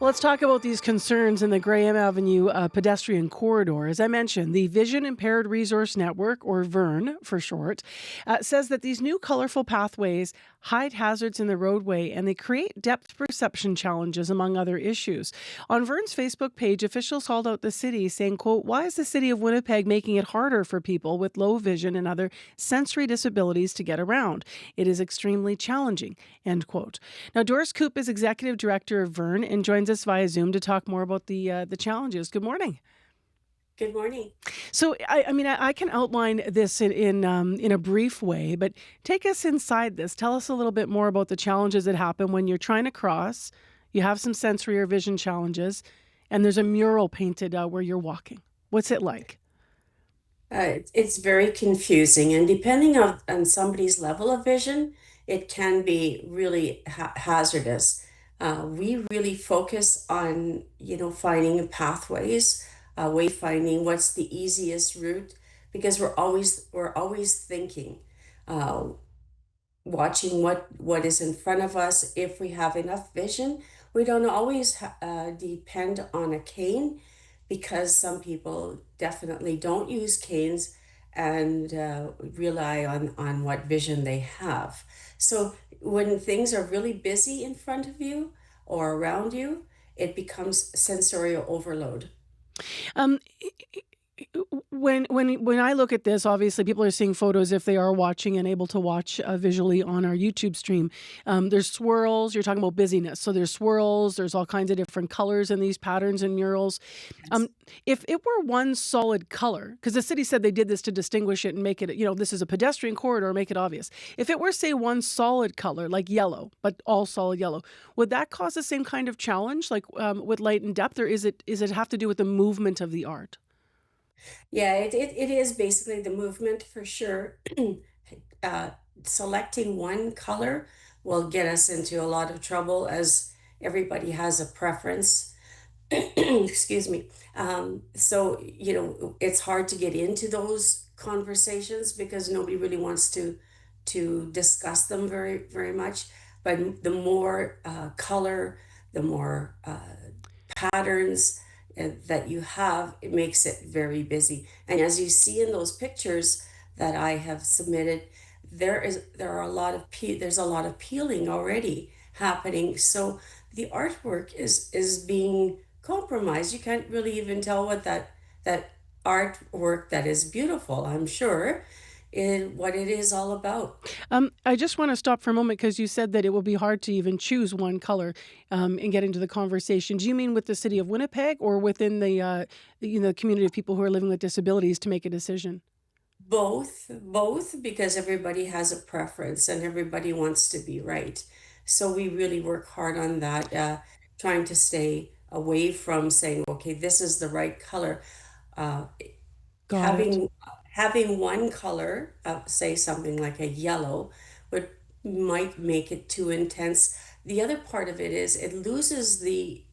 let's talk about these concerns in the Graham Avenue pedestrian corridor. As I mentioned, the Vision Impaired Resource Network, or VIRN for short, says that these new colorful pathways hide hazards in the roadway and they create depth perception challenges, among other issues. On VIRN's Facebook page, officials called out the city saying, quote, "Why is the city of Winnipeg making it harder for people with low vision and other sensory disabilities to get around? It is extremely challenging," end quote. Now, Doris Koop is executive director of VIRN and joins us via Zoom to talk more about the challenges. Good morning. Good morning. So, I can outline this in a brief way, but take us inside this. Tell us a little bit more about the challenges that happen when you're trying to cross. You have some sensory or vision challenges, and there's a mural painted where you're walking. What's it like? It's very confusing, and depending on somebody's level of vision, it can be really hazardous. We really focus on, finding pathways, wayfinding what's the easiest route, because we're always thinking, uh, watching what is in front of us. If we have enough vision, we don't always depend on a cane, because some people definitely don't use canes and rely on what vision they have. So when things are really busy in front of you or around you, it becomes sensorial overload. Um, when I look at this, obviously people are seeing photos if they are watching and able to watch visually on our YouTube stream. There's swirls. You're talking about busyness, so there's swirls. There's all kinds of different colors in these patterns and murals. Um, if it were one solid color, because the city said they did this to distinguish it and make it, this is a pedestrian corridor, make it obvious. If it were, say, one solid color, like yellow, but all solid yellow, would that cause the same kind of challenge, like with light and depth, or is it have to do with the movement of the art? Yeah, it is basically the movement for sure. uh, Selecting one color will get us into a lot of trouble, as everybody has a preference. Excuse me. So, it's hard to get into those conversations because nobody really wants to discuss them very much. But the more color, the more patterns that you have, it makes it very busy. And as you see in those pictures that I have submitted, there's a lot of peeling already happening. So the artwork is being compromised. You can't really even tell what that artwork that is beautiful, I'm sure, is what it is all about. I just want to stop for a moment because you said that it will be hard to even choose one color and get into the conversation. Do you mean with the city of Winnipeg or within the community of people who are living with disabilities to make a decision? Both, because everybody has a preference and everybody wants to be right. So we really work hard on that, trying to stay away from saying, okay, this is the right color. Uh, Got it. having one color, say something like a yellow, would might make it too intense. The other part of it is it loses the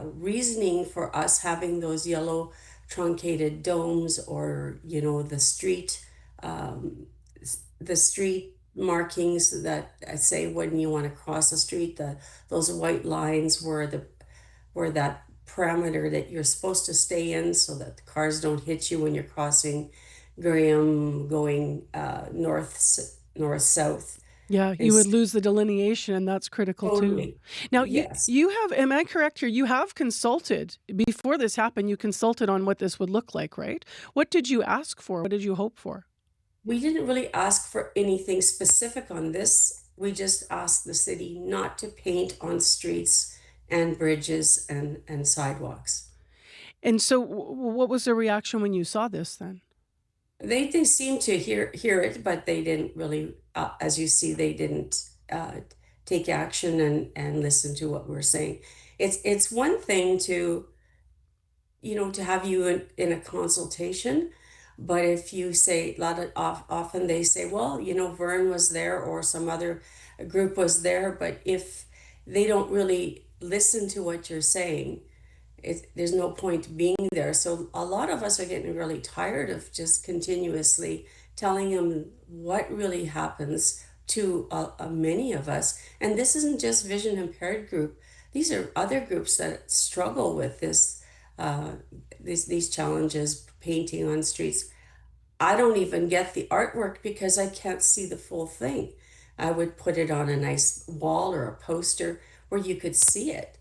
reasoning for us having those yellow truncated domes, or um, the street markings that say when you want to cross a street, those white lines where that parameter that you're supposed to stay in so that the cars don't hit you when you're crossing Graham going north south Yeah, you would is lose the delineation, and that's critical too. totally. Now, you Yes. you have, am I correct here? You have consulted before this happened. You consulted on what this would look like, right? What did you ask for? What did you hope for? We didn't really ask for anything specific on this. We just asked the city not to paint on streets and bridges and sidewalks. And so, what was the reaction when you saw this then? They seemed to hear it, but they didn't really, as you see, they didn't take action and listen to what we're saying. It's one thing to have you in a consultation, but if you say often they say, well, Vern was there or some other group was there, but if they don't really listen to what you're saying, there's no point being there. So a lot of us are getting really tired of just continuously telling them what really happens to many of us. And this isn't just vision impaired group. these are other groups that struggle with uh, these challenges, painting on streets. I don't even get the artwork because I can't see the full thing. I would put it on a nice wall or a poster where you could see it.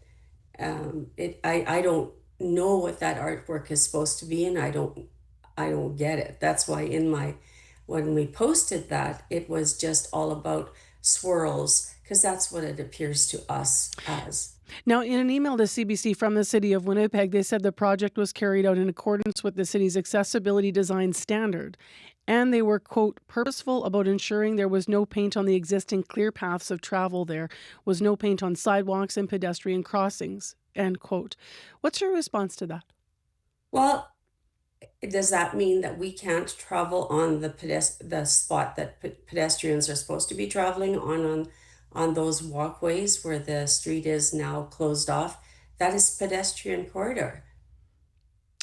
I don't know what that artwork is supposed to be, and I don't get it. That's why when we posted that, it was just all about swirls because that's what it appears to us as. Now, in an email to CBC from the City of Winnipeg, they said the project was carried out in accordance with the city's accessibility design standard. And they were, quote, purposeful about ensuring there was no paint on the existing clear paths of travel there, was no paint on sidewalks and pedestrian crossings, end quote. What's your response to that? Well, does that mean that we can't travel on the spot that pedestrians are supposed to be traveling on those walkways where the street is now closed off? That is pedestrian corridor.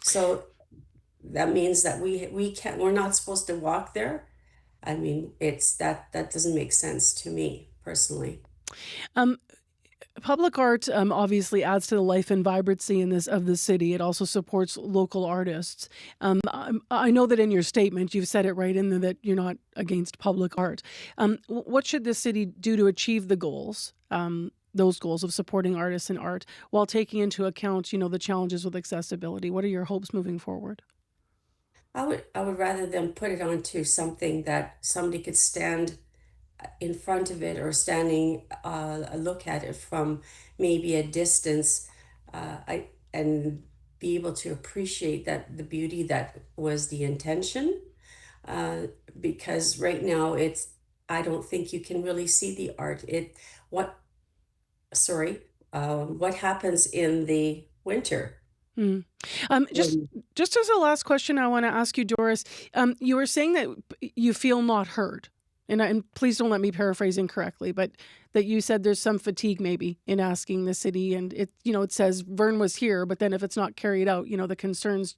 So that means that we can't we're not supposed to walk there. I mean, it's that doesn't make sense to me personally. Um, Public art obviously adds to the life and vibrancy in this of the city. It also supports local artists. I know that in your statement you've said it right in there that you're not against public art. What should the city do to achieve the goals? Those goals of supporting artists and art while taking into account, the challenges with accessibility. What are your hopes moving forward? I would rather them put it onto something that somebody could stand in front of it or standing look at it from maybe a distance, and be able to appreciate that the beauty that was the intention, uh, because right now it's I don't think you can really see the art. What sorry what happens in the winter Hmm. Um, just when just as a last question, I want to ask you, Doris. You were saying that you feel not heard, and please don't let me paraphrase incorrectly, but that you said there's some fatigue maybe in asking the city, and it says Vern was here, but then if it's not carried out, the concerns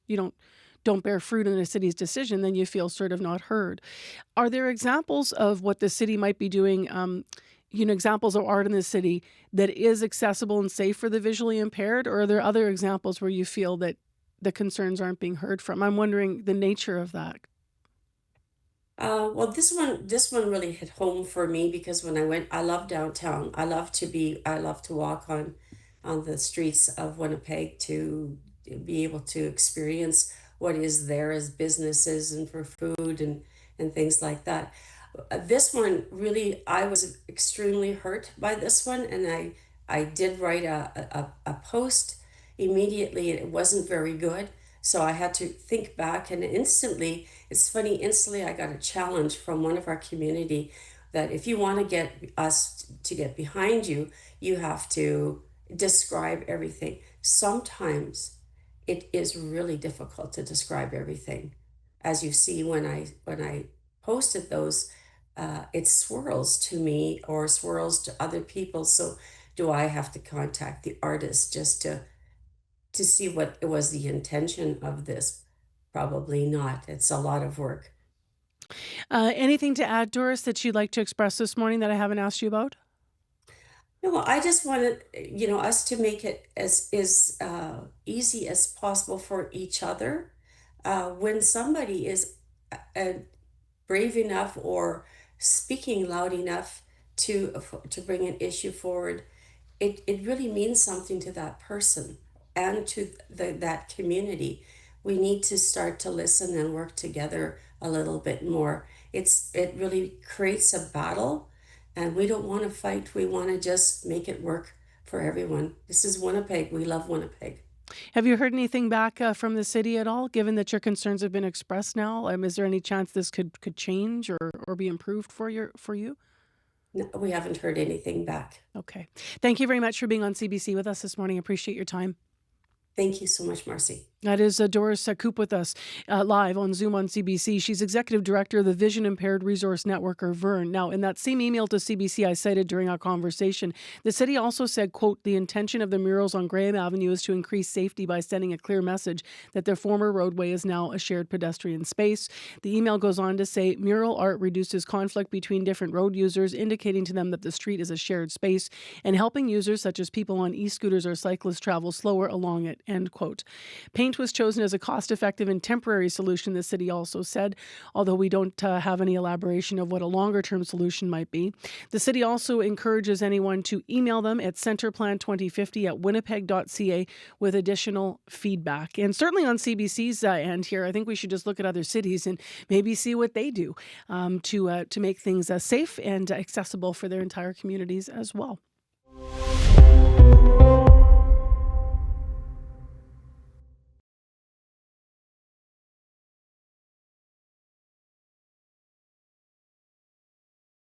don't bear fruit in the city's decision, then you feel sort of not heard. Are there examples of what the city might be doing, examples of art in the city that is accessible and safe for the visually impaired? Or are there other examples where you feel that the concerns aren't being heard from? I'm wondering the nature of that. Well, this one really hit home for me because when I went, I love downtown. I love to walk on the streets of Winnipeg to be able to experience what is there as businesses and for food and things like that. This one really, I was extremely hurt by this one, and I did write a post immediately. It wasn't very good, so I had to think back, and instantly, it's funny, instantly I got a challenge from one of our community that if you want to get us to get behind you, you have to describe everything. Sometimes it is really difficult to describe everything. As you see when I posted those, it swirls to me or swirls to other people. So do I have to contact the artist just to see what was the intention of this? Probably not. It's a lot of work. Anything to add, Doris, that you'd like to express this morning that I haven't asked you about? No, I just wanted, us to make it as easy as possible for each other. When somebody is uh, brave enough or speaking loud enough to bring an issue forward, it really means something to that person and to that community. We need to start to listen and work together a little bit more. It really creates a battle, and we don't want to fight. We want to just make it work for everyone. This is Winnipeg. We love Winnipeg. Have you heard anything back from the city at all, given that your concerns have been expressed now? Is there any chance this could change or be improved for you? No, we haven't heard anything back. Okay. Thank you very much for being on CBC with us this morning. Appreciate your time. Thank you so much, Marcy. That is Doris Koop with us live on Zoom on CBC. She's executive director of the Vision Impaired Resource Network, or VIRN. Now, in that same email to CBC I cited during our conversation, the city also said, quote, the intention of the murals on Graham Avenue is to increase safety by sending a clear message that their former roadway is now a shared pedestrian space. The email goes on to say, mural art reduces conflict between different road users, indicating to them that the street is a shared space and helping users such as people on e-scooters or cyclists travel slower along it, end quote. Paint was chosen as a cost-effective and temporary solution, the city also said, although we don't have any elaboration of what a longer-term solution might be. The city also encourages anyone to email them at centerplan2050@winnipeg.ca with additional feedback. And certainly on CBC's end here, I think we should just look at other cities and maybe see what they do to make things safe and accessible for their entire communities as well.